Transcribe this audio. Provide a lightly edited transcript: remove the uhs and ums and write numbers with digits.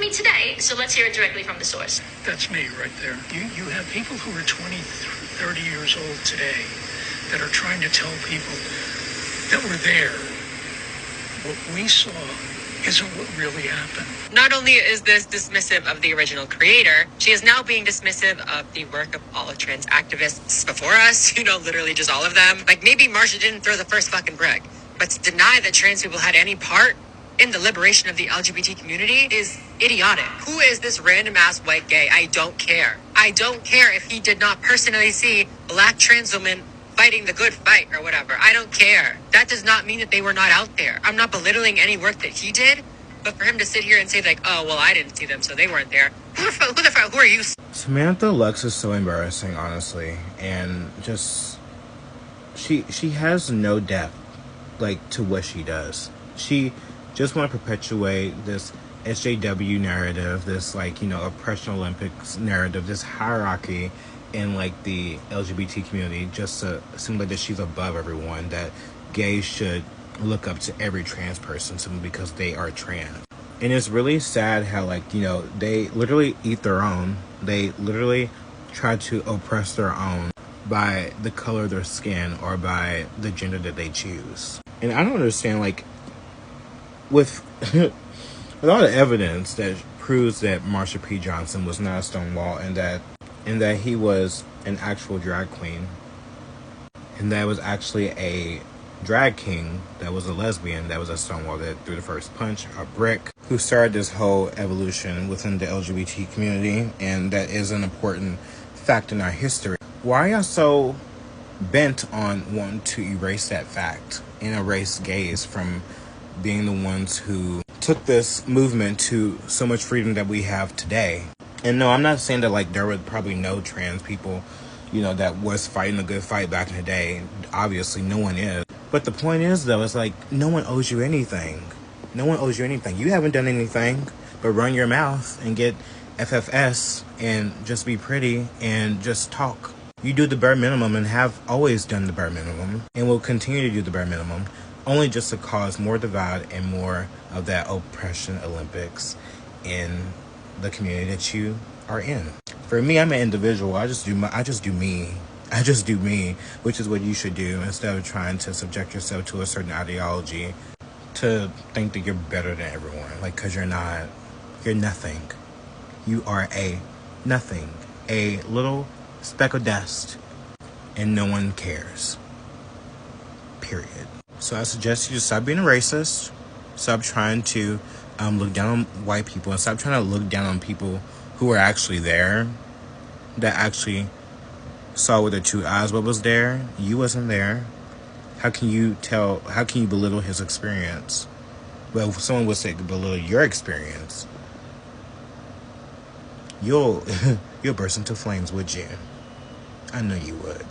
me today, so let's hear it directly from the source. That's me right there. You have people who are 20, 30 years old today that are trying to tell people that were there what we saw isn't what really happened. Not only is this dismissive of the original creator, she is now being dismissive of the work of all trans activists before us, literally just all of them. Like, maybe Marsha didn't throw the first fucking brick, but to deny that trans people had any part in the liberation of the LGBT community is idiotic. Who is this random ass white gay? I don't care. I don't care if he did not personally see black trans women fighting the good fight or whatever. I don't care. That does not mean that they were not out there. I'm not belittling any work that he did, but for him to sit here and say like, oh, well, I didn't see them, so they weren't there. Who are you? Samantha Lux is so embarrassing, honestly, and just she has no depth, like, to what she does. She just want to perpetuate this SJW narrative, this, like, oppression Olympics narrative, this hierarchy in, like, the LGBT community, just to seem like that she's above everyone, that gays should look up to every trans person simply because they are trans. And it's really sad how, like, they literally eat their own. They literally try to oppress their own by the color of their skin or by the gender that they choose. And I don't understand, like, with all the evidence that proves that Marsha P. Johnson was not a Stonewall and that he was an actual drag queen and that was actually a drag king that was a lesbian, that was a Stonewall, that threw the first punch, a brick, who started this whole evolution within the LGBT community, and that is an important fact in our history. Why are y'all so bent on wanting to erase that fact and erase gays from being the ones who took this movement to so much freedom that we have today? And no, I'm not saying that, like, there were probably no trans people, that was fighting a good fight back in the day. Obviously, no one is. But the point is, though, it's like, no one owes you anything. No one owes you anything. You haven't done anything but run your mouth and get FFS and just be pretty and just talk. You do the bare minimum and have always done the bare minimum and will continue to do the bare minimum, only just to cause more divide and more of that oppression Olympics in the community that you are in. For me, I'm an individual. I just do me, which is what you should do, instead of trying to subject yourself to a certain ideology to think that you're better than everyone. Like, because you're not. You're nothing. You are a nothing. A little speck of dust. And no one cares. Period. So I suggest you just stop being a racist. Stop trying to look down on white people, and stop trying to look down on people who are actually there, that actually saw with their two eyes what was there. You wasn't there. How can you belittle his experience? Well, if someone would say belittle your experience, you'll burst into flames, would you? I know you would.